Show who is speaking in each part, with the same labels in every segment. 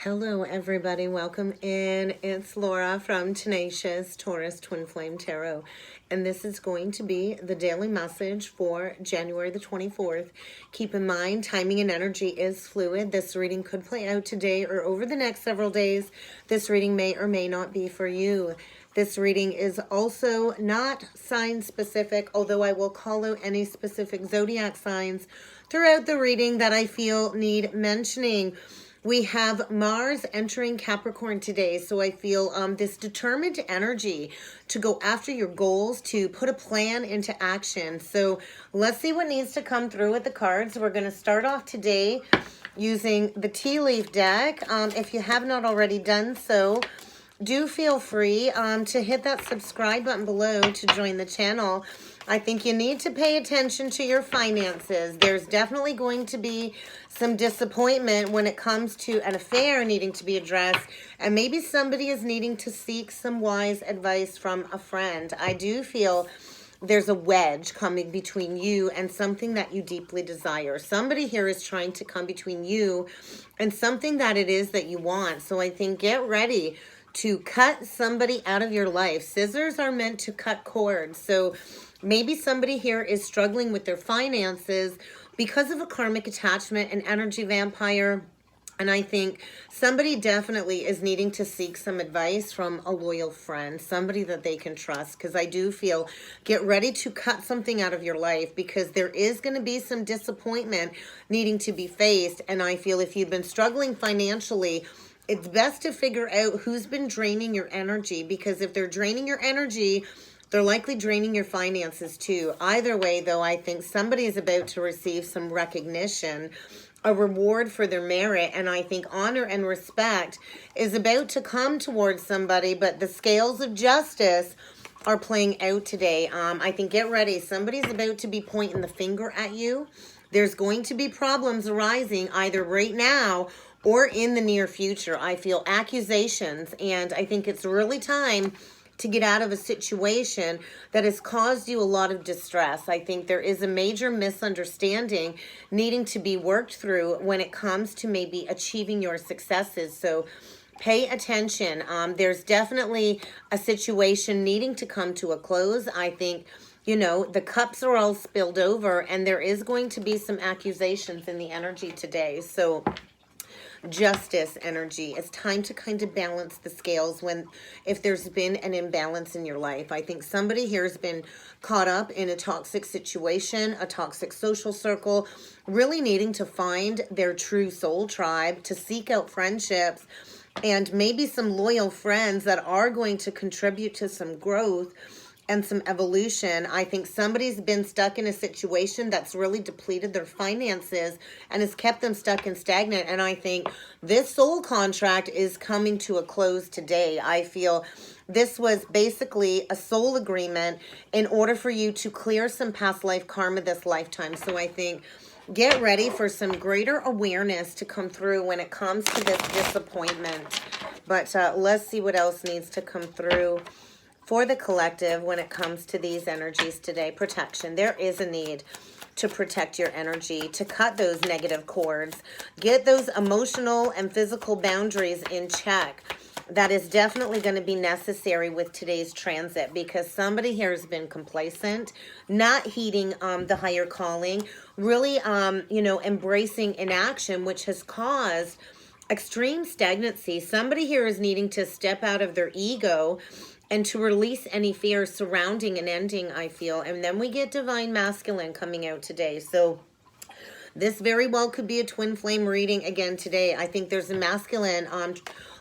Speaker 1: Hello, everybody. Welcome in. It's Laura from Tenacious Taurus Twin Flame Tarot. And this is going to be the daily message for January the 24th. Keep in mind, timing and energy is fluid. This reading could play out today or over the next several days. This reading may or may not be for you. This reading is also not sign specific, although I will call out any specific zodiac signs throughout the reading that I feel need mentioning. We have Mars entering Capricorn today, so I feel this determined energy to go after your goals, to put a plan into action. So let's see what needs to come through with the cards. We're going to start off today using the tea leaf deck. If you have not already done so, do feel free to hit that subscribe button below to join the channel. I think you need to pay attention to your finances. There's definitely going to be some disappointment when it comes to an affair needing to be addressed, and maybe somebody is needing to seek some wise advice from a friend. I do feel there's a wedge coming between you and something that you deeply desire. Somebody here is trying to come between you and something that it is that you want. So I think get ready to cut somebody out of your life. Scissors are meant to cut cords. So maybe somebody here is struggling with their finances because of a karmic attachment, an energy vampire. And I think somebody definitely is needing to seek some advice from a loyal friend, somebody that they can trust, because I do feel get ready to cut something out of your life because there is going to be some disappointment needing to be faced. And I feel if you've been struggling financially, it's best to figure out who's been draining your energy, because if they're draining your energy, they're likely draining your finances too. Either way, though, I think somebody is about to receive some recognition, a reward for their merit, and I think honor and respect is about to come towards somebody, but the scales of justice are playing out today. I think get ready. Somebody's about to be pointing the finger at you. There's going to be problems arising either right now or in the near future. I feel accusations, and I think it's really time to get out of a situation that has caused you a lot of distress. I think there is a major misunderstanding needing to be worked through when it comes to maybe achieving your successes. So pay attention. There's definitely a situation needing to come to a close. I think, the cups are all spilled over, and there is going to be some accusations in the energy today. So justice energy. It's time to kind of balance the scales if there's been an imbalance in your life. I think somebody here has been caught up in a toxic situation, a toxic social circle, really needing to find their true soul tribe, to seek out friendships and maybe some loyal friends that are going to contribute to some growth and some evolution. I think somebody's been stuck in a situation that's really depleted their finances and has kept them stuck and stagnant. And I think this soul contract is coming to a close today. I feel this was basically a soul agreement in order for you to clear some past life karma this lifetime. So I think get ready for some greater awareness to come through when it comes to this disappointment. But let's see what else needs to come through for the collective when it comes to these energies today. Protection. There is a need to protect your energy, to cut those negative cords, get those emotional and physical boundaries in check. That is definitely going to be necessary with today's transit, because somebody here has been complacent, not heeding the higher calling, really, embracing inaction, which has caused extreme stagnancy. Somebody here is needing to step out of their ego and to release any fears surrounding an ending, I feel. And then we get divine masculine coming out today. So this very well could be a twin flame reading again today. I think there's a masculine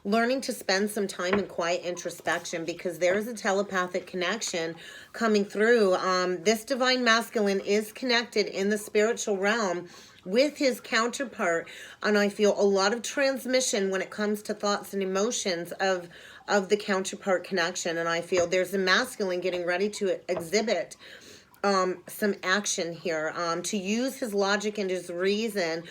Speaker 1: learning to spend some time in quiet introspection, because there is a telepathic connection coming through. This divine masculine is connected in the spiritual realm with his counterpart, and I feel a lot of transmission when it comes to thoughts and emotions of the counterpart connection. And I feel there's a masculine getting ready to exhibit some action here, to use his logic and his reason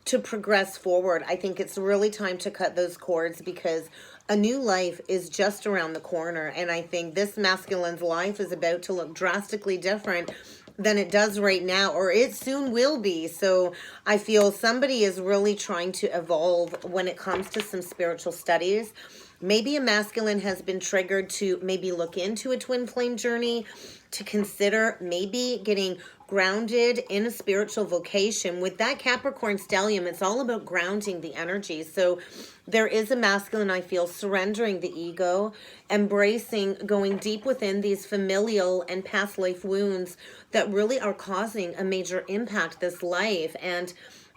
Speaker 1: to progress forward. I think it's really time to cut those cords, because a new life is just around the corner. And I think this masculine's life is about to look drastically different than it does right now, or it soon will be. So I feel somebody is really trying to evolve when it comes to some spiritual studies. Maybe a masculine has been triggered to maybe look into a twin flame journey, to consider maybe getting grounded in a spiritual vocation. With that Capricorn stellium, it's all about grounding the energy. So there is a masculine, I feel, surrendering the ego, embracing, going deep within these familial and past life wounds that really are causing a major impact this life. And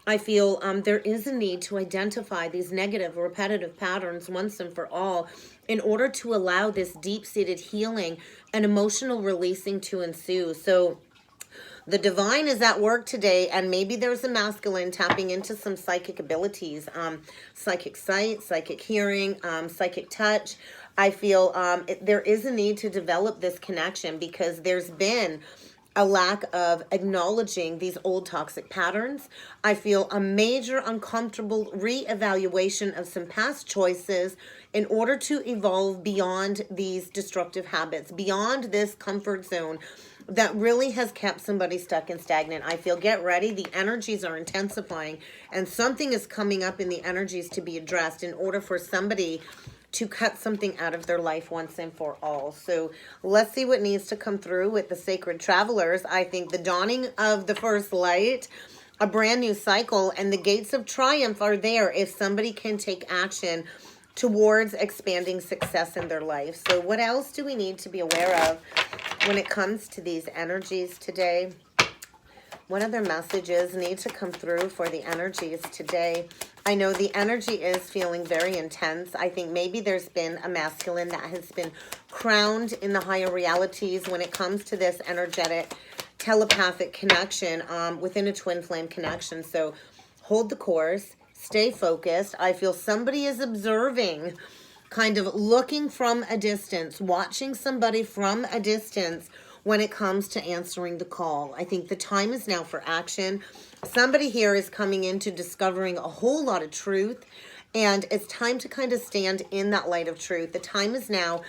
Speaker 1: I feel there is a need to identify these negative, repetitive patterns once and for all in order to allow this deep-seated healing and emotional releasing to ensue. So the divine is at work today, and maybe there's a masculine tapping into some psychic abilities, psychic sight, psychic hearing, psychic touch. I feel there is a need to develop this connection because there's been a lack of acknowledging these old toxic patterns. I feel a major uncomfortable reevaluation of some past choices in order to evolve beyond these destructive habits, beyond this comfort zone that really has kept somebody stuck and stagnant. I feel, get ready, the energies are intensifying and something is coming up in the energies to be addressed in order for somebody to cut something out of their life once and for all. So let's see what needs to come through with the sacred travelers. I think the dawning of the first light, a brand new cycle, and the gates of triumph are there if somebody can take action towards expanding success in their life. So what else do we need to be aware of when it comes to these energies today? What other messages need to come through for the energies today? I know the energy is feeling very intense. I think maybe there's been a masculine that has been crowned in the higher realities when it comes to this energetic, telepathic connection within a twin flame connection. So hold the course, stay focused. I feel somebody is observing, kind of looking from a distance, watching somebody from a distance when it comes to answering the call. I think the time is now for action. Somebody here is coming into discovering a whole lot of truth, and it's time to kind of stand in that light of truth. The time is now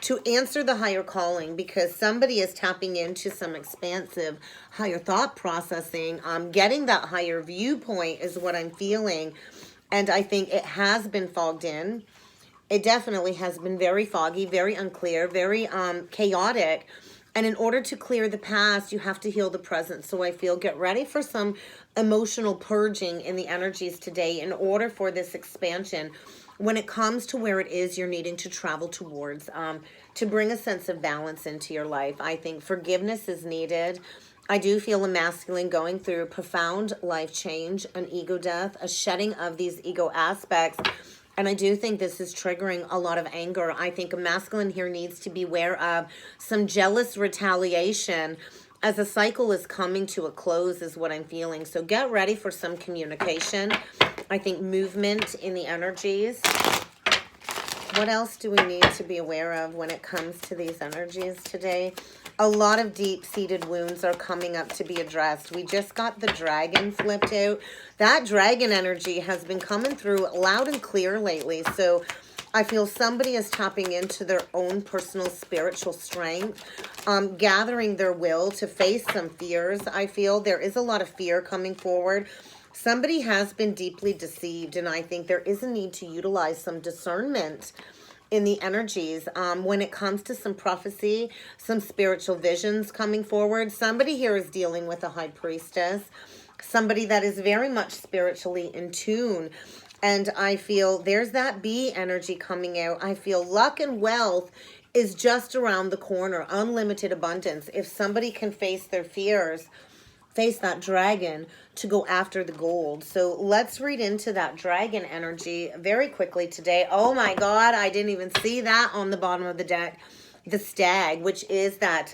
Speaker 1: to answer the higher calling because somebody is tapping into some expansive higher thought processing. Getting that higher viewpoint is what I'm feeling, and I think it has been fogged in. It definitely has been very foggy, very unclear, very chaotic. And in order to clear the past, you have to heal the present. So I feel, get ready for some emotional purging in the energies today in order for this expansion when it comes to where it is you're needing to travel towards, to bring a sense of balance into your life. I think forgiveness is needed. I do feel a masculine going through profound life change, an ego death, a shedding of these ego aspects. And I do think this is triggering a lot of anger. I think a masculine here needs to be aware of some jealous retaliation as a cycle is coming to a close is what I'm feeling. So get ready for some communication. I think movement in the energies. What else do we need to be aware of when it comes to these energies today? A lot of deep-seated wounds are coming up to be addressed. We just got the dragon flipped out. That dragon energy has been coming through loud and clear lately. So I feel somebody is tapping into their own personal spiritual strength, gathering their will to face some fears. I feel there is a lot of fear coming forward. Somebody has been deeply deceived, and I think there is a need to utilize some discernment in the energies when it comes to some prophecy, some spiritual visions coming forward. Somebody here is dealing with a high priestess, somebody that is very much spiritually in tune. And I feel there's that bee energy coming out. I feel luck and wealth is just around the corner, unlimited abundance. If somebody can face their fears, face that dragon to go after the gold. So let's read into that dragon energy very quickly today. Oh my God, I didn't even see that on the bottom of the deck. The stag, which is that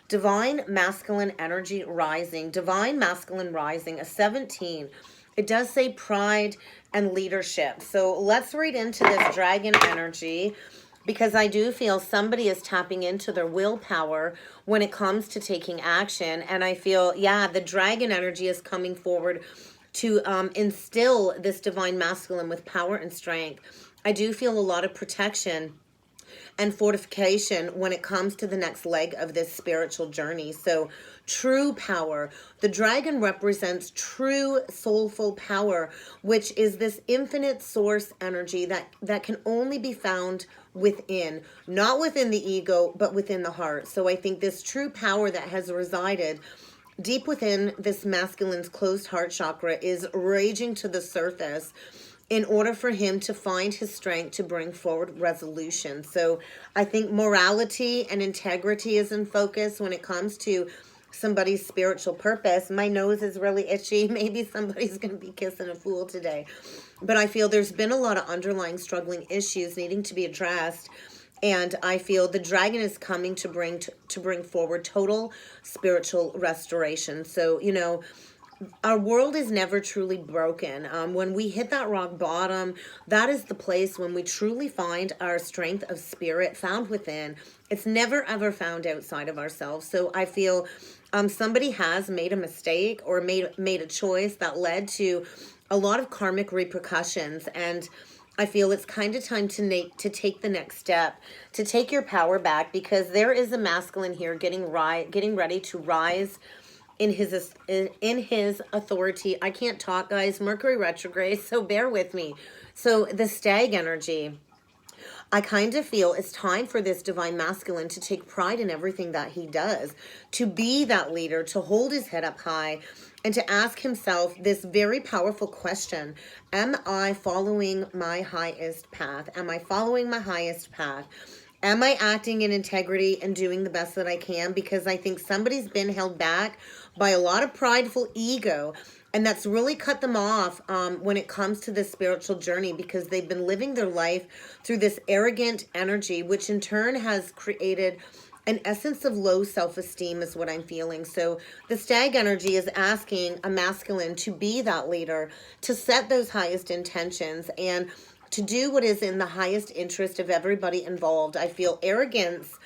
Speaker 1: divine masculine energy rising, divine masculine rising, a 17. It does say pride and leadership. So let's read into this dragon energy, because I do feel somebody is tapping into their willpower when it comes to taking action. And I feel, yeah, the dragon energy is coming forward to instill this divine masculine with power and strength. I do feel a lot of protection and fortification when it comes to the next leg of this spiritual journey. So true power. The dragon represents true soulful power, which is this infinite source energy that can only be found within, not within the ego, but within the heart. So I think this true power that has resided deep within this masculine's closed heart chakra is raging to the surface in order for him to find his strength to bring forward resolution. So I think morality and integrity is in focus when it comes to somebody's spiritual purpose. My nose is really itchy. Maybe somebody's going to be kissing a fool today. But I feel there's been a lot of underlying struggling issues needing to be addressed. And I feel the dragon is coming to bring forward total spiritual restoration. So, you know, our world is never truly broken. When we hit that rock bottom, that is the place when we truly find our strength of spirit found within. It's never ever found outside of ourselves. So I feel somebody has made a mistake or made a choice that led to a lot of karmic repercussions, and I feel it's kind of time to take the next step, to take your power back, because there is a masculine here getting ready to rise in his authority. I can't talk, guys. Mercury retrograde, so bear with me. So the stag energy, I kind of feel it's time for this divine masculine to take pride in everything that he does, to be that leader, to hold his head up high, and to ask himself this very powerful question: am I following my highest path? Am I following my highest path? Am I acting in integrity and doing the best that I can? Because I think somebody's been held back by a lot of prideful ego, and that's really cut them off when it comes to this spiritual journey, because they've been living their life through this arrogant energy, which in turn has created an essence of low self-esteem is what I'm feeling. So the stag energy is asking a masculine to be that leader, to set those highest intentions, and to do what is in the highest interest of everybody involved. I feel arrogance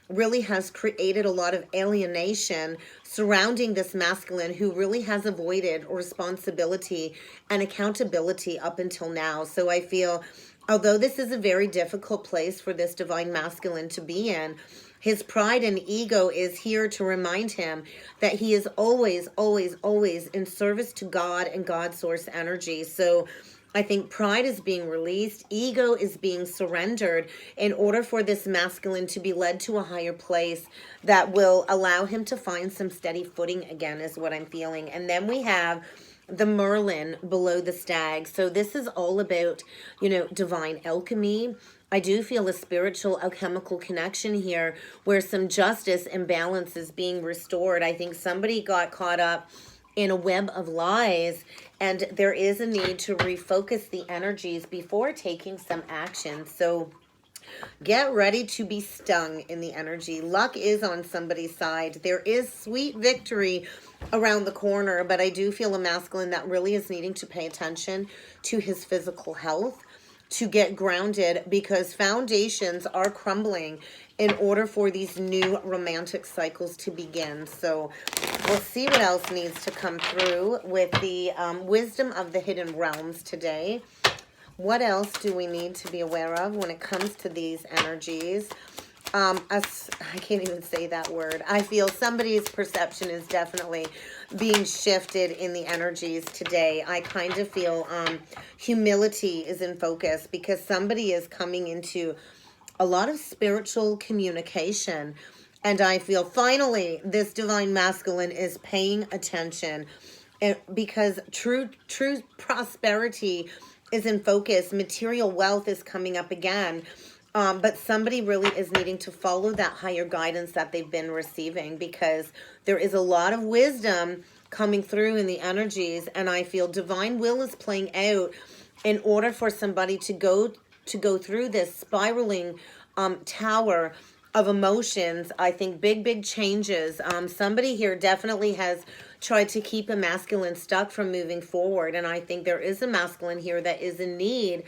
Speaker 1: really has created a lot of alienation surrounding this masculine who really has avoided responsibility and accountability up until now. So I feel, although this is a very difficult place for this divine masculine to be in, his pride and ego is here to remind him that he is always, always, always in service to God and God's source energy. So I think pride is being released, ego is being surrendered in order for this masculine to be led to a higher place that will allow him to find some steady footing again, is what I'm feeling. And then we have the Merlin below the stag. So this is all about, you know, divine alchemy. I do feel a spiritual alchemical connection here where some justice and balance is being restored. I think somebody got caught up in a web of lies, and there is a need to refocus the energies before taking some action. So get ready to be stung in the energy. Luck is on somebody's side. There is sweet victory around the corner, but I do feel a masculine that really is needing to pay attention to his physical health, to get grounded, because foundations are crumbling in order for these new romantic cycles to begin. So we'll see what else needs to come through with the wisdom of the hidden realms today. What else do we need to be aware of when it comes to these energies? I can't even say that word. I feel somebody's perception is definitely being shifted in the energies today. I kind of feel humility is in focus, because somebody is coming into a lot of spiritual communication. And I feel finally this divine masculine is paying attention, because true prosperity is in focus. Material wealth is coming up again. But somebody really is needing to follow that higher guidance that they've been receiving, because there is a lot of wisdom coming through in the energies, and I feel divine will is playing out in order for somebody to go through this spiraling tower of emotions. I think big changes. Somebody here definitely has tried to keep a masculine stuck from moving forward, and I think there is a masculine here that is in need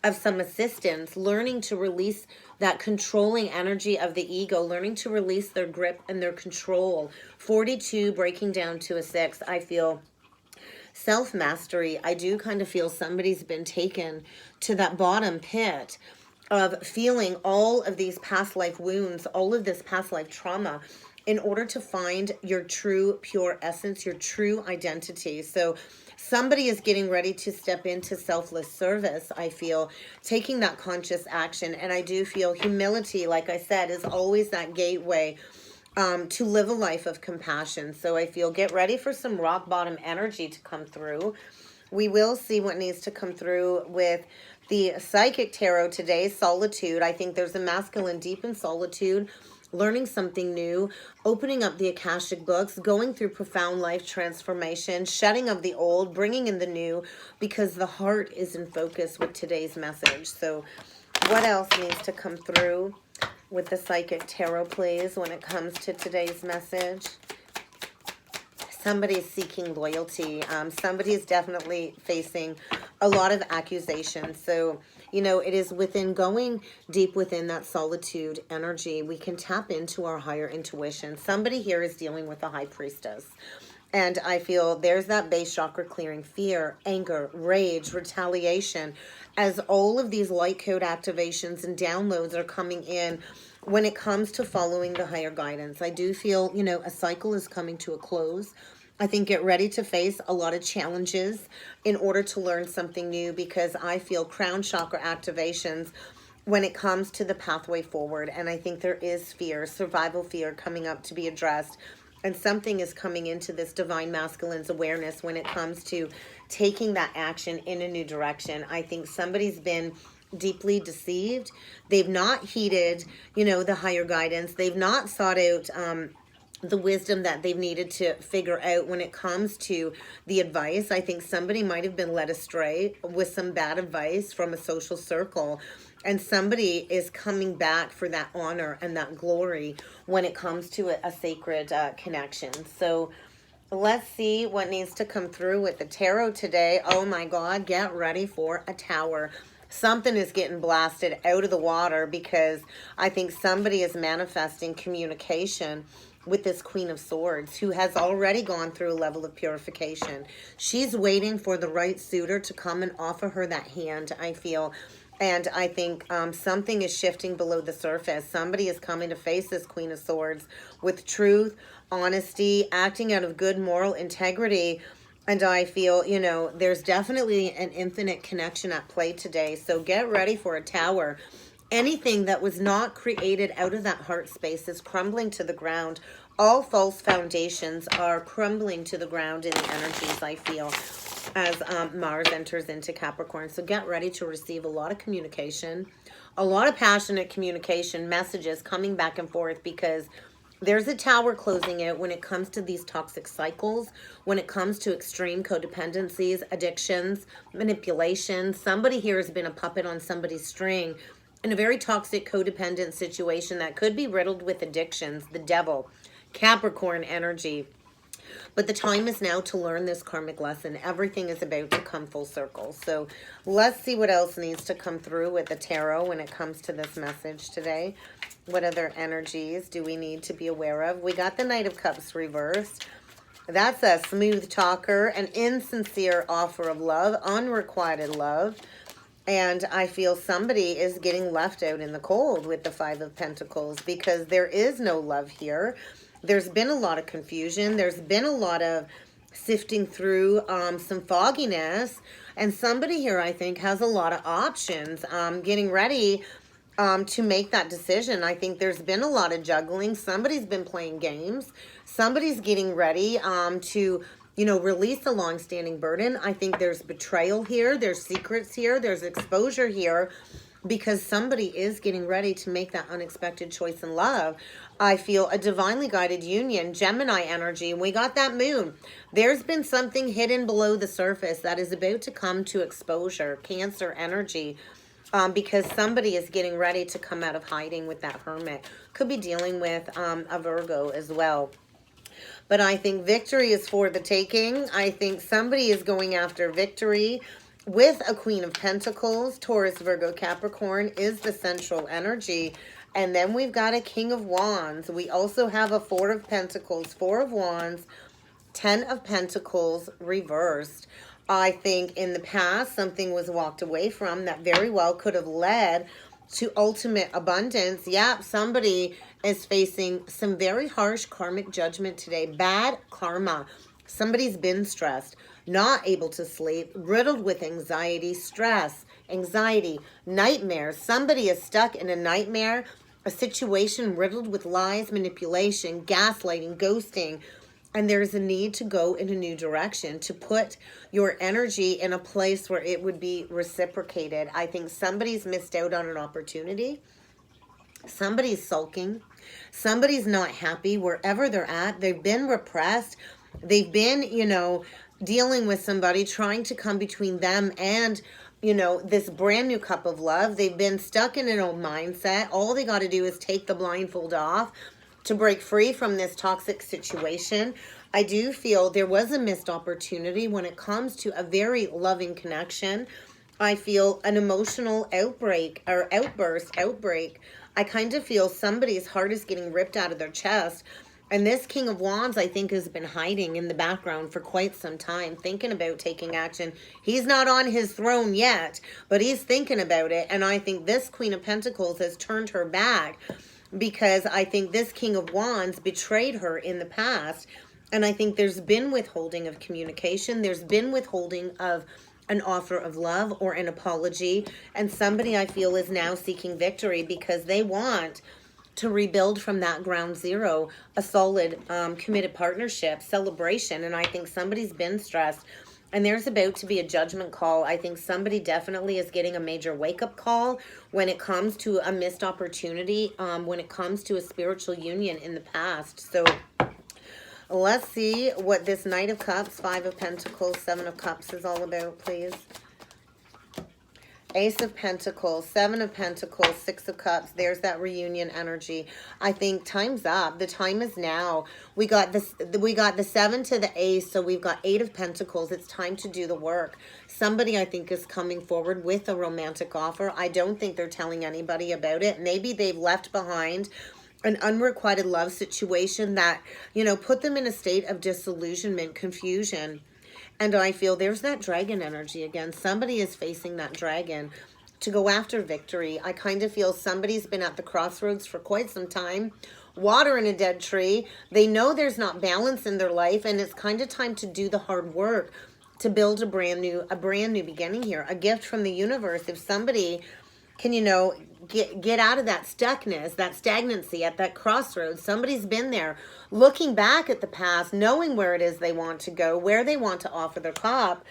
Speaker 1: of some assistance, learning to release that controlling energy of the ego, learning to release their grip and their control. 42 breaking down to a 6. I feel self-mastery. I do kind of feel somebody's been taken to that bottom pit of feeling all of these past life wounds, all of this past life trauma, in order to find your true, pure essence, your true identity. So somebody is getting ready to step into selfless service, I feel, taking that conscious action. And I do feel humility, like I said, is always that gateway to live a life of compassion. So I feel get ready for some rock bottom energy to come through. We will see what needs to come through with the Psychic Tarot today, solitude. I think there's a masculine deep in solitude, learning something new, opening up the Akashic books, going through profound life transformation, shedding of the old, bringing in the new, because the heart is in focus with today's message. So what else needs to come through with the Psychic Tarot, please, when it comes to today's message? Somebody is seeking loyalty. Somebody is definitely facing a lot of accusations. So, you know, it is within going deep within that solitude energy, we can tap into our higher intuition. Somebody here is dealing with a high priestess. And I feel there's that base chakra clearing, fear, anger, rage, retaliation, as all of these light code activations and downloads are coming in when it comes to following the higher guidance. I do feel, you know, a cycle is coming to a close. I think get ready to face a lot of challenges in order to learn something new, because I feel crown chakra activations when it comes to the pathway forward. And I think there is fear, survival fear coming up to be addressed. And something is coming into this divine masculine's awareness when it comes to taking that action in a new direction. I think somebody's been deeply deceived. They've not heeded, you know, the higher guidance. They've not sought out the wisdom that they've needed to figure out when it comes to the advice. I think somebody might have been led astray with some bad advice from a social circle, and somebody is coming back for that honor and that glory when it comes to a sacred connection. So let's see what needs to come through with the tarot today. Oh my God, get ready for a tower. Something is getting blasted out of the water, because I think somebody is manifesting communication with this Queen of Swords, who has already gone through a level of purification. She's waiting for the right suitor to come and offer her that hand, I feel. And I think something is shifting below the surface. Somebody is coming to face this Queen of Swords with truth, honesty, acting out of good moral integrity. And I feel, you know, there's definitely an infinite connection at play today. So get ready for a tower. Anything that was not created out of that heart space is crumbling to the ground. All false foundations are crumbling to the ground in the energies, I feel, as Mars enters into Capricorn. So get ready to receive a lot of communication, a lot of passionate communication, messages coming back and forth, because there's a tower closing out when it comes to these toxic cycles, when it comes to extreme codependencies, addictions, manipulation. Somebody here has been a puppet on somebody's string in a very toxic codependent situation that could be riddled with addictions, the devil, Capricorn energy. But the time is now to learn this karmic lesson. Everything is about to come full circle. So let's see what else needs to come through with the tarot when it comes to this message today. What other energies do we need to be aware of? We got the Knight of Cups reversed. That's a smooth talker, an insincere offer of love, unrequited love. And I feel somebody is getting left out in the cold with the Five of Pentacles, because there is no love here. There's been a lot of confusion. There's been a lot of sifting through some fogginess. And somebody here, I think, has a lot of options, getting ready to make that decision. I think there's been a lot of juggling. Somebody's been playing games. Somebody's getting ready to, you know, release a long-standing burden. I think there's betrayal here. There's secrets here. There's exposure here, because somebody is getting ready to make that unexpected choice in love. I feel a divinely guided union, Gemini energy. We got that moon. There's been something hidden below the surface that is about to come to exposure, Cancer energy. Because somebody is getting ready to come out of hiding with that Hermit. Could be dealing with a Virgo as well. But I think victory is for the taking. I think somebody is going after victory with a Queen of Pentacles. Taurus, Virgo, Capricorn is the central energy. And then we've got a King of Wands. We also have a Four of Pentacles, Four of Wands, 10 of Pentacles reversed. I think in the past, something was walked away from that very well could have led to ultimate abundance. Yeah, somebody is facing some very harsh karmic judgment today. Bad karma. Somebody's been stressed, not able to sleep, riddled with anxiety, stress, anxiety, nightmares. Somebody is stuck in a nightmare, a situation riddled with lies, manipulation, gaslighting, ghosting. And there's a need to go in a new direction, to put your energy in a place where it would be reciprocated. I think somebody's missed out on an opportunity. Somebody's sulking. Somebody's not happy wherever they're at. They've been repressed. They've been, dealing with somebody trying to come between them and, this brand new cup of love. They've been stuck in an old mindset. All they got to do is take the blindfold off to break free from this toxic situation. I do feel there was a missed opportunity when it comes to a very loving connection. I feel an emotional outbreak. I kind of feel somebody's heart is getting ripped out of their chest. And this King of Wands, I think, has been hiding in the background for quite some time, thinking about taking action. He's not on his throne yet, but he's thinking about it. And I think this Queen of Pentacles has turned her back, because I think this King of Wands betrayed her in the past. And I think there's been withholding of communication. There's been withholding of an offer of love or an apology. And somebody, I feel, is now seeking victory because they want to rebuild from that ground zero, a solid, committed partnership, celebration. And I think somebody's been stressed. And there's about to be a judgment call. I think somebody definitely is getting a major wake-up call when it comes to a missed opportunity, when it comes to a spiritual union in the past. So let's see what this Knight of Cups, Five of Pentacles, Seven of Cups is all about, please. Ace of Pentacles, Seven of Pentacles, Six of Cups. There's that reunion energy. I think time's up. The time is now. We got this. We got the Seven to the Ace, so we've got Eight of Pentacles. It's time to do the work. Somebody, I think, is coming forward with a romantic offer. I don't think they're telling anybody about it. Maybe they've left behind an unrequited love situation that, put them in a state of disillusionment, confusion. And I feel there's that dragon energy again. Somebody is facing that dragon to go after victory. I kind of feel somebody's been at the crossroads for quite some time. Water in a dead tree. They know there's not balance in their life, and it's kind of time to do the hard work to build a brand new beginning here. A gift from the universe. If somebody can, get out of that stuckness, that stagnancy at that crossroads. Somebody's been there, looking back at the past, knowing where it is they want to go, where they want to offer their cup.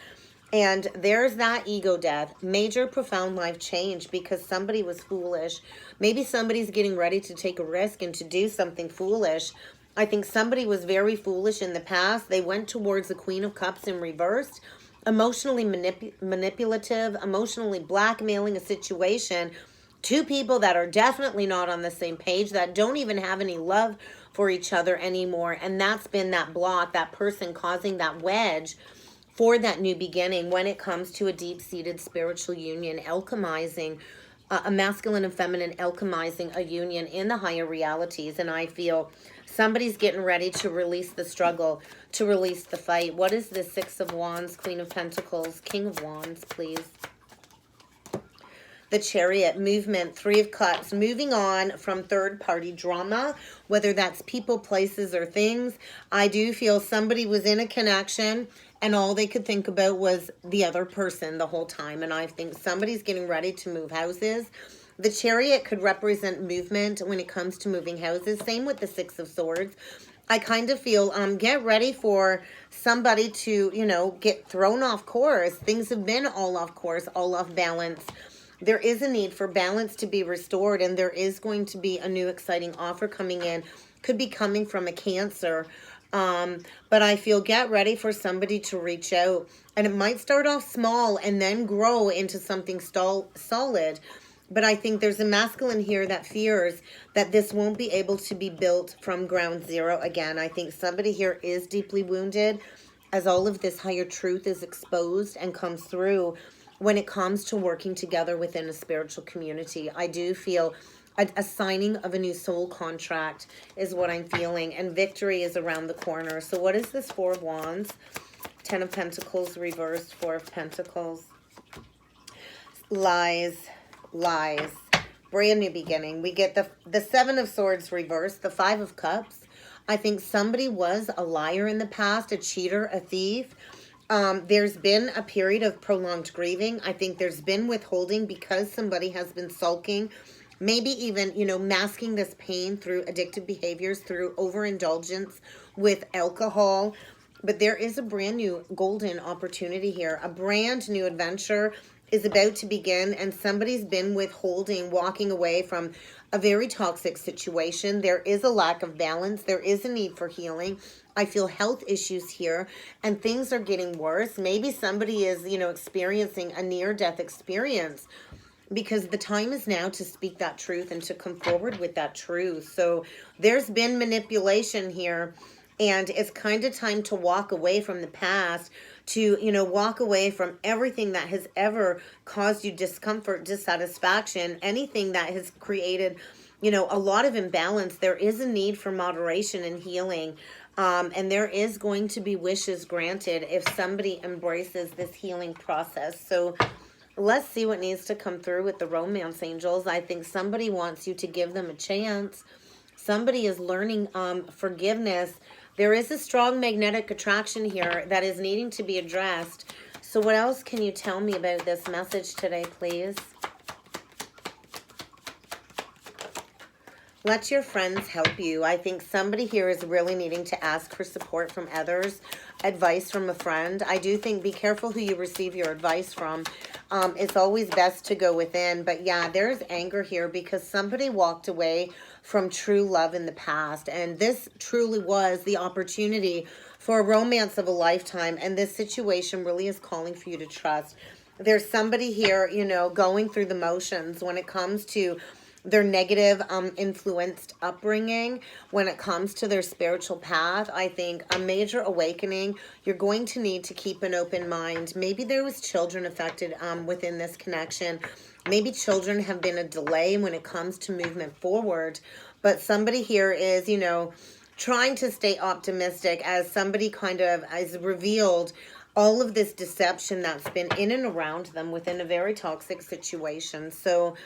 Speaker 1: And there's that ego death, major profound life change, because somebody was foolish. Maybe somebody's getting ready to take a risk and to do something foolish. I think somebody was very foolish in the past. They went towards the Queen of Cups in reverse, emotionally manipulative, emotionally blackmailing a situation. Two people that are definitely not on the same page, that don't even have any love for each other anymore. And that's been that block, that person causing that wedge for that new beginning when it comes to a deep-seated spiritual union, alchemizing, a masculine and feminine alchemizing a union in the higher realities. And I feel somebody's getting ready to release the struggle, to release the fight. What is this? Six of Wands, Queen of Pentacles, King of Wands, please. The Chariot, movement, Three of Cups, moving on from third-party drama, whether that's people, places, or things. I do feel somebody was in a connection and all they could think about was the other person the whole time. And I think somebody's getting ready to move houses. The Chariot could represent movement when it comes to moving houses. Same with the Six of Swords. I kind of feel, get ready for somebody to, get thrown off course. Things have been all off course, all off balance. There is a need for balance to be restored, and there is going to be a new exciting offer coming in. Could be coming from a Cancer. But I feel get ready for somebody to reach out. And it might start off small and then grow into something solid. But I think there's a masculine here that fears that this won't be able to be built from ground zero again. I think somebody here is deeply wounded as all of this higher truth is exposed and comes through when it comes to working together within a spiritual community. I do feel a signing of a new soul contract is what I'm feeling, and victory is around the corner. So what is this? Four of Wands, Ten of Pentacles reversed, Four of Pentacles. Lies, lies. brand new beginning. We get the Seven of Swords reversed, the Five of Cups. I think somebody was a liar in the past, a cheater, a thief. There's been a period of prolonged grieving. I think there's been withholding because somebody has been sulking, maybe even, masking this pain through addictive behaviors, through overindulgence with alcohol. But there is a brand new golden opportunity here. A brand new adventure is about to begin, and somebody's been withholding, walking away from a very toxic situation. There is a lack of balance. There is a need for healing. I feel health issues here, and things are getting worse. Maybe somebody is, experiencing a near-death experience, because the time is now to speak that truth and to come forward with that truth. So there's been manipulation here, and it's kind of time to walk away from the past, to, walk away from everything that has ever caused you discomfort, dissatisfaction, anything that has created, a lot of imbalance. There is a need for moderation and healing. And there is going to be wishes granted if somebody embraces this healing process. So let's see what needs to come through with the romance angels. I think somebody wants you to give them a chance. Somebody is learning forgiveness. There is a strong magnetic attraction here that is needing to be addressed. So what else can you tell me about this message today, please? Let your friends help you. I think somebody here is really needing to ask for support from others, advice from a friend. I do think be careful who you receive your advice from. It's always best to go within. But yeah, there's anger here because somebody walked away from true love in the past. And this truly was the opportunity for a romance of a lifetime. And this situation really is calling for you to trust. There's somebody here, going through the motions when it comes to their negative influenced upbringing, when it comes to their spiritual path. I think a major awakening. You're going to need to keep an open mind. Maybe there was children affected within this connection. Maybe children have been a delay when it comes to movement forward. But somebody here is, trying to stay optimistic as somebody kind of has revealed all of this deception that's been in and around them within a very toxic situation. So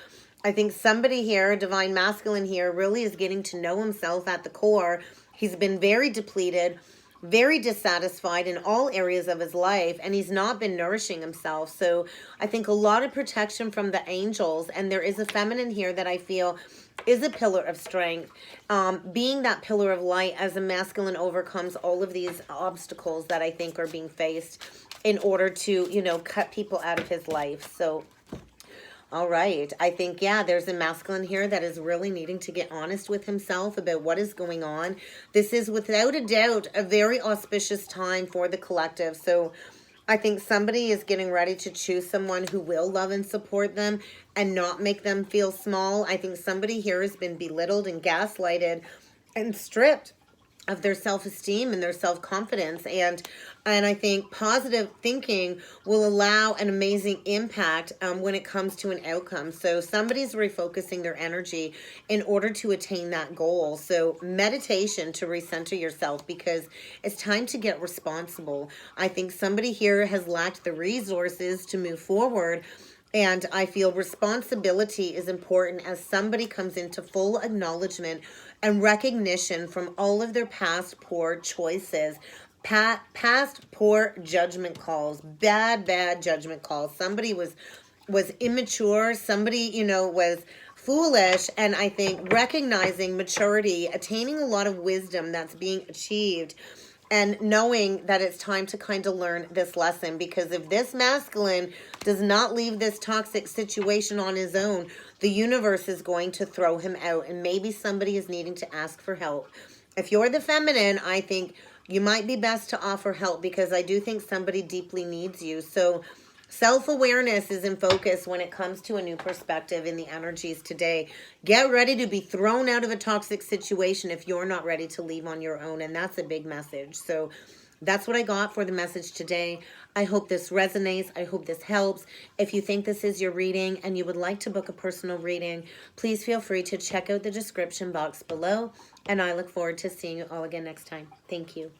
Speaker 1: I think somebody here, divine masculine here, really is getting to know himself at the core. He's been very depleted, very dissatisfied in all areas of his life, and he's not been nourishing himself. So I think a lot of protection from the angels, and there is a feminine here that I feel is a pillar of strength, being that pillar of light as a masculine overcomes all of these obstacles that I think are being faced in order to, cut people out of his life. So all right. I think, yeah, there's a masculine here that is really needing to get honest with himself about what is going on. This is without a doubt a very auspicious time for the collective. So I think somebody is getting ready to choose someone who will love and support them and not make them feel small. I think somebody here has been belittled and gaslighted and stripped of their self-esteem and their self-confidence. And I think positive thinking will allow an amazing impact when it comes to an outcome. So somebody's refocusing their energy in order to attain that goal. So meditation to recenter yourself, because it's time to get responsible. I think somebody here has lacked the resources to move forward. And I feel responsibility is important as somebody comes into full acknowledgement and recognition from all of their past poor choices, past poor judgment calls, bad judgment calls. Somebody was immature, somebody, was foolish, and I think recognizing maturity, attaining a lot of wisdom that's being achieved, and knowing that it's time to kind of learn this lesson. Because if this masculine does not leave this toxic situation on his own, the universe is going to throw him out. And maybe somebody is needing to ask for help. If you're the feminine, I think you might be best to offer help, because I do think somebody deeply needs you. So self-awareness is in focus when it comes to a new perspective in the energies today. Get ready to be thrown out of a toxic situation if you're not ready to leave on your own. And that's a big message. So that's what I got for the message today. I hope this resonates. I hope this helps. If you think this is your reading and you would like to book a personal reading, please feel free to check out the description box below. And I look forward to seeing you all again next time. Thank you.